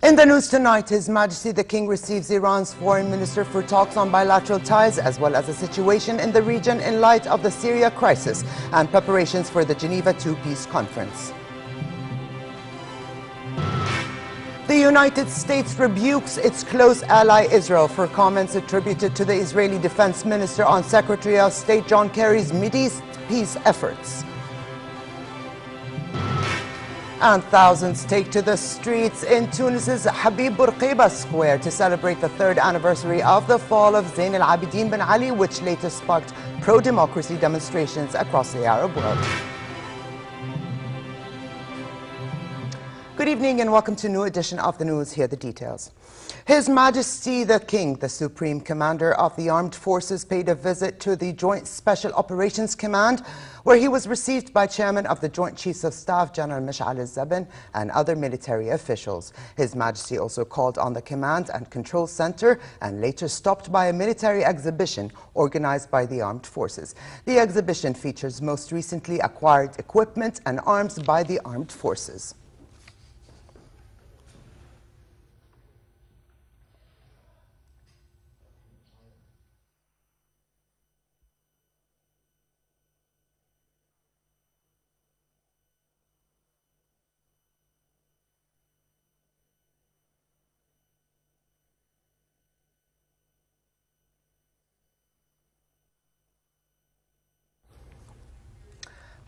In the news tonight, His Majesty the King receives Iran's foreign minister for talks on bilateral ties, as well as the situation in the region in light of the Syria crisis and preparations for the Geneva II peace conference. The United States rebukes its close ally Israel for comments attributed to the Israeli Defense Minister on Secretary of State John Kerry's Mideast peace efforts. And thousands take to the streets in Tunis's Habib Bourguiba Square to celebrate the third anniversary of the fall of Zain al-Abidin bin Ali, which later sparked pro-democracy demonstrations across the Arab world. Good evening and welcome to a new edition of the news. Here are the details. His Majesty the King, the Supreme Commander of the Armed Forces, paid a visit to the Joint Special Operations Command, where he was received by Chairman of the Joint Chiefs of Staff, General Mish'al al-Zabin, and other military officials. His Majesty also called on the Command and Control Center and later stopped by a military exhibition organized by the Armed Forces. The exhibition features most recently acquired equipment and arms by the Armed Forces.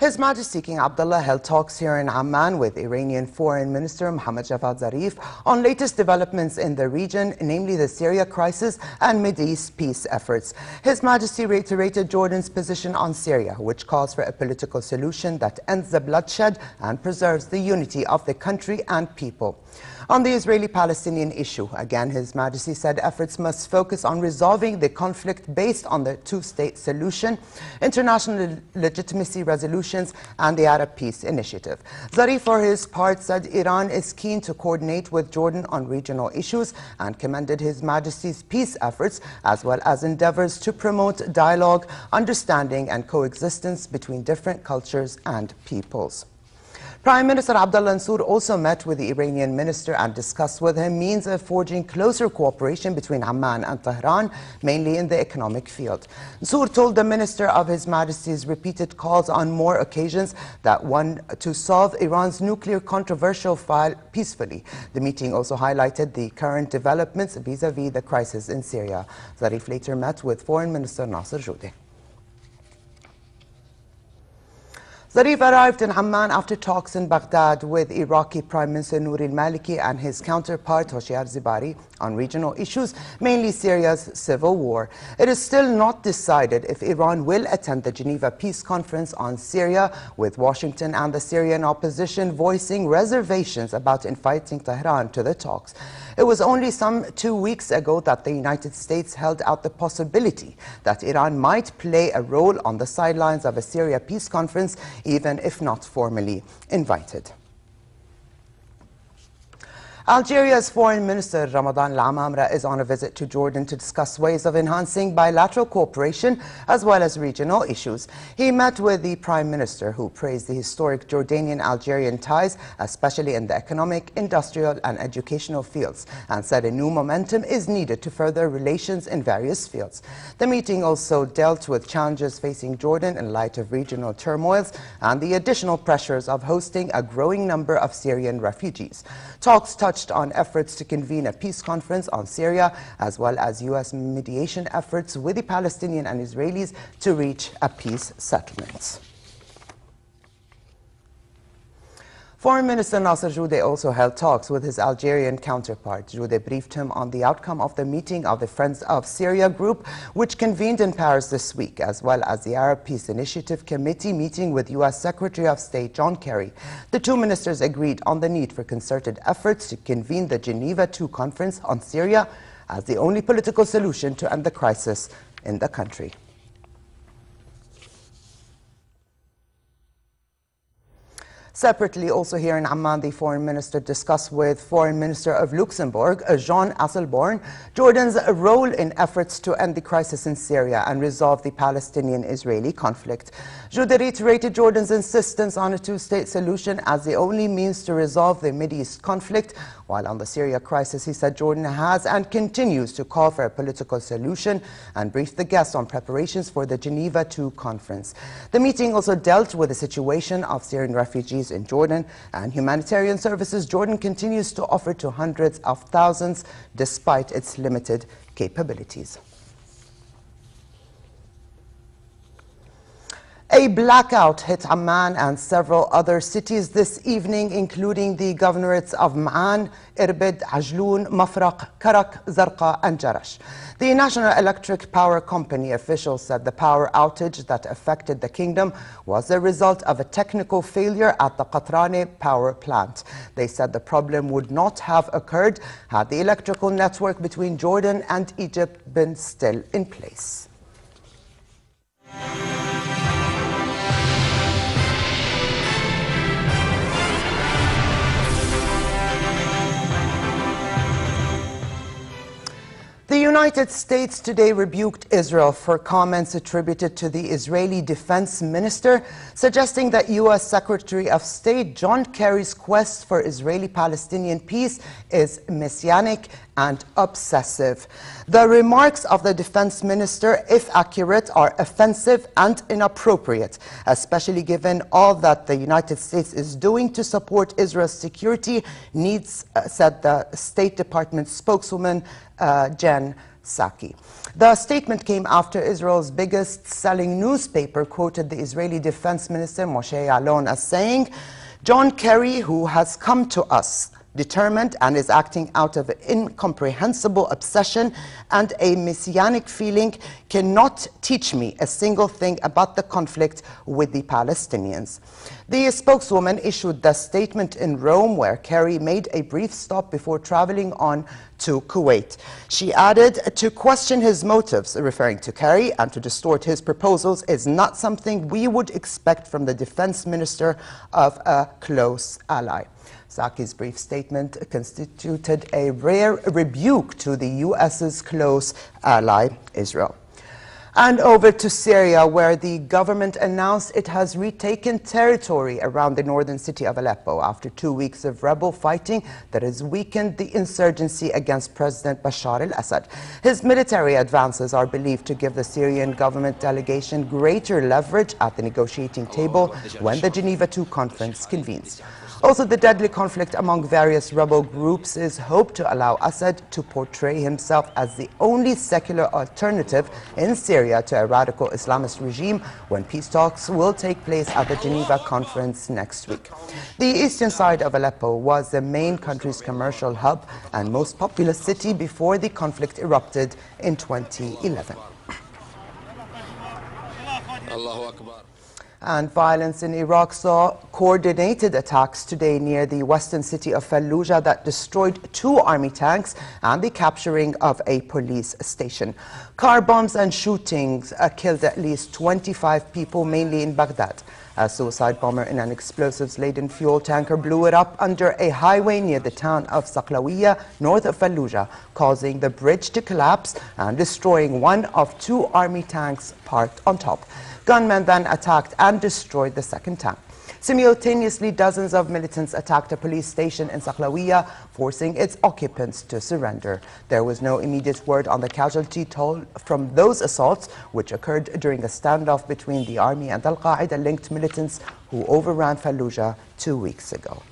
His Majesty King Abdullah held talks here in Amman with Iranian Foreign Minister Mohammad Javad Zarif on latest developments in the region, namely the Syria crisis and Mideast peace efforts. His Majesty reiterated Jordan's position on Syria, which calls for a political solution that ends the bloodshed and preserves the unity of the country and people. On the Israeli-Palestinian issue, again, His Majesty said efforts must focus on resolving the conflict based on the two-state solution, international legitimacy resolutions, and the Arab Peace Initiative. Zarif, for his part, said Iran is keen to coordinate with Jordan on regional issues and commended His Majesty's peace efforts, as well as endeavors to promote dialogue, understanding, and coexistence between different cultures and peoples. Prime Minister Abdullah Mansour also met with the Iranian minister and discussed with him means of forging closer cooperation between Amman and Tehran, mainly in the economic field. Mansour told the minister of His Majesty's repeated calls on more occasions that one to solve Iran's nuclear controversial file peacefully. The meeting also highlighted the current developments vis-à-vis the crisis in Syria. Zarif later met with Foreign Minister Nasser Joudeh. Zarif arrived in Amman after talks in Baghdad with Iraqi Prime Minister Nouri al-Maliki and his counterpart Hoshyar Zebari on regional issues, mainly Syria's civil war. It is still not decided if Iran will attend the Geneva Peace Conference on Syria, with Washington and the Syrian opposition voicing reservations about inviting Tehran to the talks. It was only some 2 weeks ago that the United States held out the possibility that Iran might play a role on the sidelines of a Syria peace conference, even if not formally invited. Algeria's Foreign Minister Ramadan Al-Amamra is on a visit to Jordan to discuss ways of enhancing bilateral cooperation as well as regional issues. He met with the Prime Minister, who praised the historic Jordanian-Algerian ties, especially in the economic, industrial and educational fields, and said a new momentum is needed to further relations in various fields. The meeting also dealt with challenges facing Jordan in light of regional turmoils and the additional pressures of hosting a growing number of Syrian refugees. Talks touched on efforts to convene a peace conference on Syria, as well as U.S. mediation efforts with the Palestinians and Israelis to reach a peace settlement. Foreign Minister Nasser Joudeh also held talks with his Algerian counterpart. Joudeh briefed him on the outcome of the meeting of the Friends of Syria group, which convened in Paris this week, as well as the Arab Peace Initiative Committee meeting with U.S. Secretary of State John Kerry. The two ministers agreed on the need for concerted efforts to convene the Geneva II conference on Syria as the only political solution to end the crisis in the country. Separately, also here in Amman, the foreign minister discussed with Foreign Minister of Luxembourg, Jean Asselborn, Jordan's role in efforts to end the crisis in Syria and resolve the Palestinian-Israeli conflict. Jude reiterated Jordan's insistence on a two-state solution as the only means to resolve the Mideast conflict. While on the Syria crisis, he said Jordan has and continues to call for a political solution and briefed the guests on preparations for the Geneva II conference. The meeting also dealt with the situation of Syrian refugees in Jordan and humanitarian services Jordan continues to offer to hundreds of thousands despite its limited capabilities. A blackout hit Amman and several other cities this evening, including the governorates of Ma'an, Irbid, Ajloun, Mafraq, Karak, Zarqa, and Jarash. The National Electric Power Company officials said the power outage that affected the kingdom was the result of a technical failure at the Qatrani power plant. They said the problem would not have occurred had the electrical network between Jordan and Egypt been still in place. The United States today rebuked Israel for comments attributed to the Israeli defense minister, suggesting that U.S. Secretary of State John Kerry's quest for Israeli-Palestinian peace is messianic and obsessive. The remarks of the defense minister, if accurate, are offensive and inappropriate, especially given all that the United States is doing to support Israel's security needs, said the State Department spokeswoman Jen Psaki. The statement came after Israel's biggest-selling newspaper quoted the Israeli defense minister Moshe Ya'alon as saying, "John Kerry, who has come to us determined and is acting out of an incomprehensible obsession and a messianic feeling, cannot teach me a single thing about the conflict with the Palestinians." The spokeswoman issued the statement in Rome, where Kerry made a brief stop before traveling on to Kuwait. She added, "To question his motives," referring to Kerry, "and to distort his proposals is not something we would expect from the defense minister of a close ally." Psaki's brief statement constituted a rare rebuke to the U.S.'s close ally, Israel. And over to Syria, where the government announced it has retaken territory around the northern city of Aleppo after 2 weeks of rebel fighting that has weakened the insurgency against President Bashar al-Assad. His military advances are believed to give the Syrian government delegation greater leverage at the negotiating table when the Geneva II conference convenes. Also, the deadly conflict among various rebel groups is hoped to allow Assad to portray himself as the only secular alternative in Syria to a radical Islamist regime when peace talks will take place at the Geneva conference next week. The eastern side of Aleppo was the main country's commercial hub and most populous city before the conflict erupted in 2011. And violence in Iraq saw coordinated attacks today near the western city of Fallujah that destroyed 2 army tanks and the capturing of a police station. Car bombs and shootings killed at least 25 people, mainly in Baghdad. A suicide bomber in an explosives-laden fuel tanker blew it up under a highway near the town of Saklawiya, north of Fallujah, causing the bridge to collapse and destroying one of 2 army tanks parked on top. Gunmen then attacked and destroyed the second tank. Simultaneously, dozens of militants attacked a police station in Saklawiya, forcing its occupants to surrender. There was no immediate word on the casualty toll from those assaults, which occurred during a standoff between the army and Al-Qaeda-linked militants who overran Fallujah 2 weeks ago.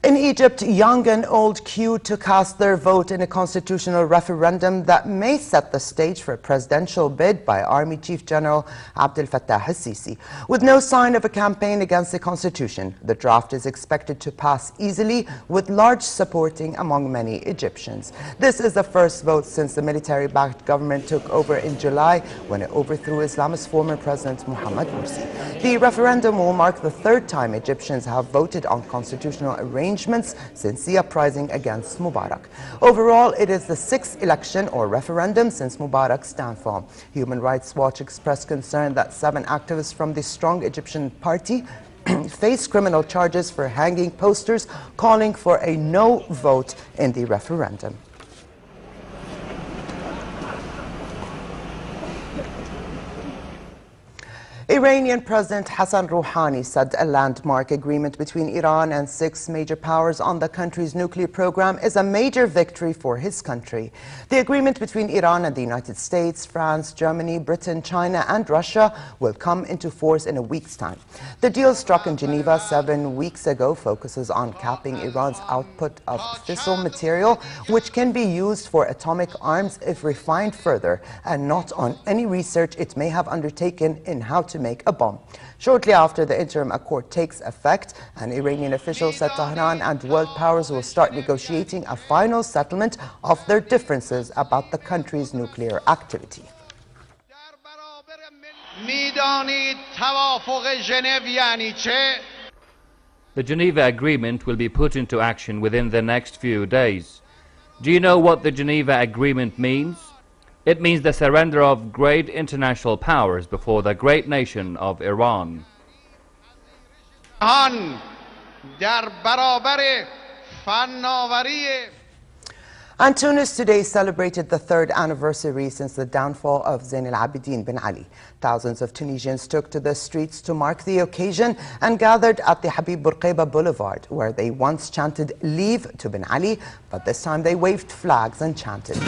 In Egypt, young and old queued to cast their vote in a constitutional referendum that may set the stage for a presidential bid by Army Chief General Abdel Fattah al-Sisi. With no sign of a campaign against the constitution, the draft is expected to pass easily, with large supporting among many Egyptians. This is the first vote since the military-backed government took over in July, when it overthrew Islamist former President Mohamed Morsi. The referendum will mark the 3rd time Egyptians have voted on constitutional arrangements arrangements since the uprising against Mubarak. Overall, it is the 6th election or referendum since Mubarak's downfall. Human Rights Watch expressed concern that 7 activists from the strong Egyptian party face criminal charges for hanging posters calling for a no vote in the referendum. Iranian President Hassan Rouhani said a landmark agreement between Iran and 6 major powers on the country's nuclear program is a major victory for his country. The agreement between Iran and the United States, France, Germany, Britain, China and Russia will come into force in a week's time. The deal struck in Geneva 7 weeks ago focuses on capping Iran's output of fissile material, which can be used for atomic arms if refined further, and not on any research it may have undertaken in how to make a bomb. Shortly after the interim accord takes effect, an Iranian official said Tehran and world powers will start negotiating a final settlement of their differences about the country's nuclear activity. The Geneva Agreement will be put into action within the next few days. Do you know what the Geneva Agreement means? It means the surrender of great international powers before the great nation of Iran. And Tunis today celebrated the 3rd anniversary since the downfall of Zain al-Abidin bin Ali. Thousands of Tunisians took to the streets to mark the occasion and gathered at the Habib Bourguiba Boulevard, where they once chanted "Leave to bin Ali," but this time they waved flags and chanted.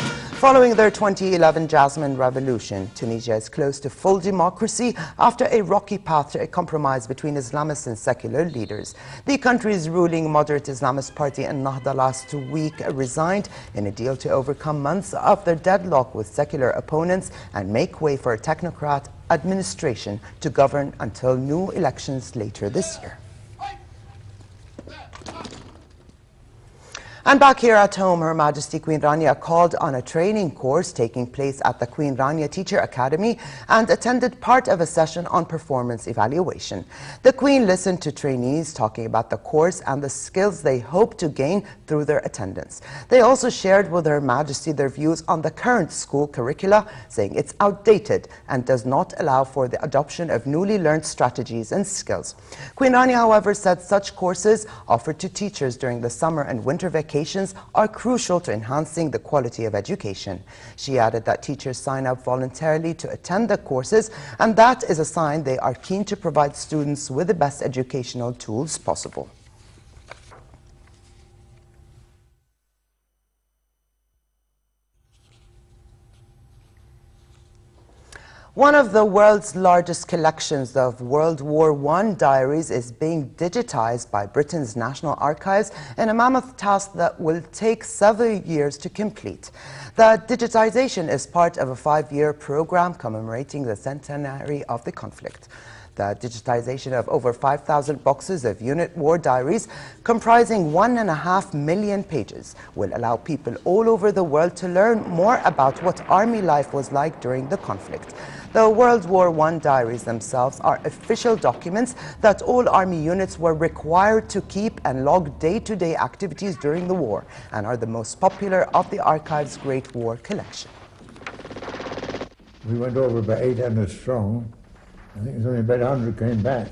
Following their 2011 Jasmine Revolution, Tunisia is close to full democracy after a rocky path to a compromise between Islamists and secular leaders. The country's ruling moderate Islamist party Ennahda last week resigned in a deal to overcome months of their deadlock with secular opponents and make way for a technocrat administration to govern until new elections later this year. And back here at home, Her Majesty Queen Rania called on a training course taking place at the Queen Rania Teacher Academy and attended part of a session on performance evaluation. The Queen listened to trainees talking about the course and the skills they hope to gain through their attendance. They also shared with Her Majesty their views on the current school curricula, saying it's outdated and does not allow for the adoption of newly learned strategies and skills. Queen Rania, however, said such courses offered to teachers during the summer and winter vacations are crucial to enhancing the quality of education. She added that teachers sign up voluntarily to attend the courses, and that is a sign they are keen to provide students with the best educational tools possible. One of the world's largest collections of World War I diaries is being digitized by Britain's National Archives in a mammoth task that will take several years to complete. The digitization is part of a 5-year program commemorating the centenary of the conflict. The digitization of over 5,000 boxes of unit war diaries comprising 1.5 million pages will allow people all over the world to learn more about what army life was like during the conflict. The World War I diaries themselves are official documents that all army units were required to keep and log day-to-day activities during the war, and are the most popular of the archive's Great War collection. We went over about 800 strong. I think there's only about 100 came back.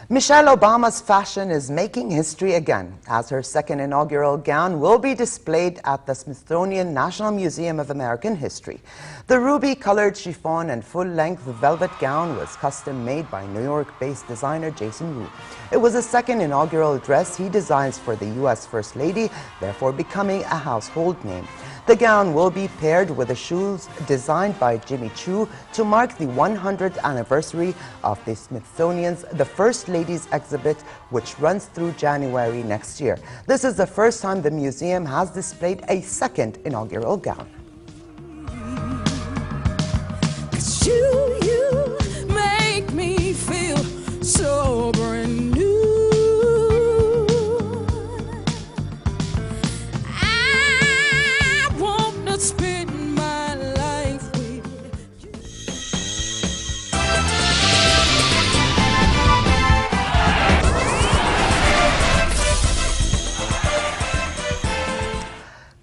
Michelle Obama's fashion is making history again, as her second inaugural gown will be displayed at the Smithsonian National Museum of American History. The ruby-colored chiffon and full-length velvet gown was custom-made by New York-based designer Jason Wu. It was the second inaugural dress he designs for the U.S. First Lady, therefore becoming a household name. The gown will be paired with the shoes designed by Jimmy Choo to mark the 100th anniversary of the Smithsonian's The First Ladies exhibit, which runs through January next year. This is the first time the museum has displayed a second inaugural gown. You make me feel so brand new. I want to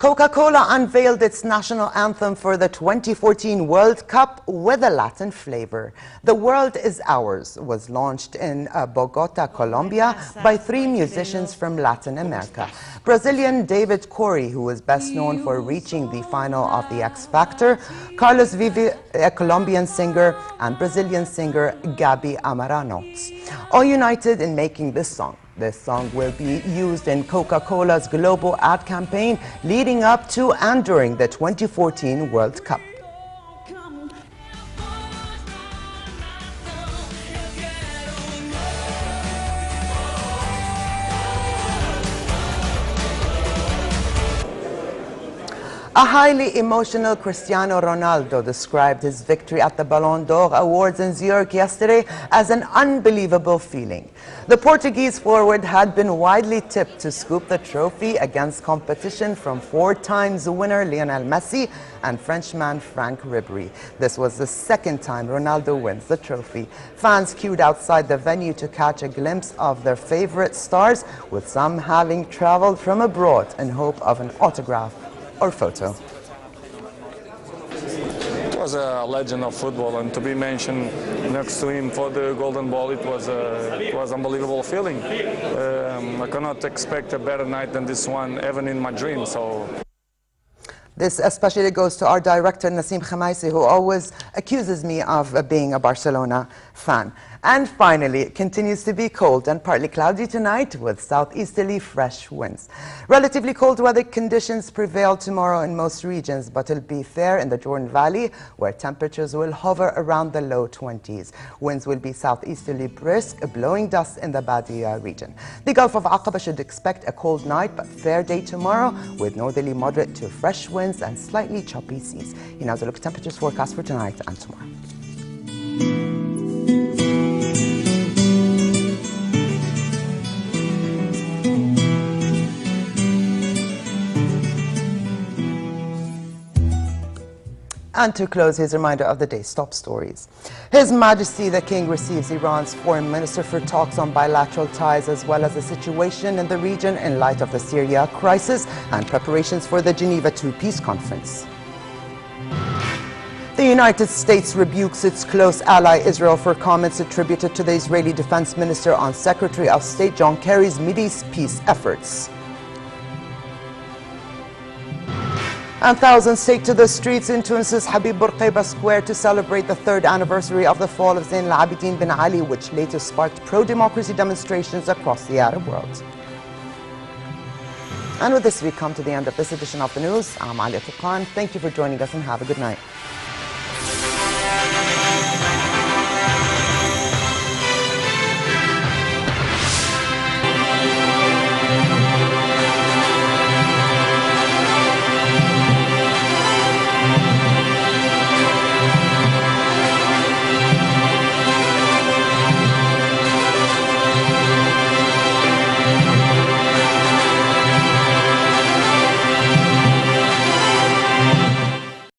Coca-Cola unveiled its national anthem for the 2014 World Cup with a Latin flavor. The World Is Ours was launched in Bogota, Colombia by 3 musicians from Latin America. Brazilian David Corey, who is best known for reaching the final of the X Factor, Carlos Vive, a Colombian singer, and Brazilian singer Gabi Amarano, all united in making this song. This song will be used in Coca-Cola's global ad campaign leading up to and during the 2014 World Cup. A highly emotional Cristiano Ronaldo described his victory at the Ballon d'Or Awards in Zurich yesterday as an unbelievable feeling. The Portuguese forward had been widely tipped to scoop the trophy against competition from 4-time winner Lionel Messi and Frenchman Franck Ribéry. This was the 2nd time Ronaldo wins the trophy. Fans queued outside the venue to catch a glimpse of their favorite stars, with some having traveled from abroad in hope of an autograph or photo. It was a legend of football, and to be mentioned next to him for the Golden Ball, it was unbelievable feeling. I cannot expect a better night than this one, even in my dreams. This especially goes to our director, Nasim Khamaisi, who always accuses me of being a Barcelona fan. And finally, it continues to be cold and partly cloudy tonight with southeasterly fresh winds. Relatively cold weather conditions prevail tomorrow in most regions, but it'll be fair in the Jordan Valley, where temperatures will hover around the low 20s. Winds will be southeasterly brisk, blowing dust in the Badia region. The Gulf of Aqaba should expect a cold night but fair day tomorrow, with northerly moderate to fresh winds and slightly choppy seas. You now have a look at temperatures forecast for tonight and tomorrow. And to close, his reminder of the day's top stories. His Majesty the King receives Iran's foreign minister for talks on bilateral ties as well as the situation in the region in light of the Syria crisis and preparations for the Geneva II peace conference. The United States rebukes its close ally Israel for comments attributed to the Israeli defense minister on Secretary of State John Kerry's Mideast peace efforts. And thousands take to the streets in Tunis's Habib Bourguiba Square to celebrate the 3rd anniversary of the fall of Zain al-Abidin bin Ali, which later sparked pro-democracy demonstrations across the Arab world. And with this, we come to the end of this edition of the news. I'm Ali Tuqan. Thank you for joining us and have a good night.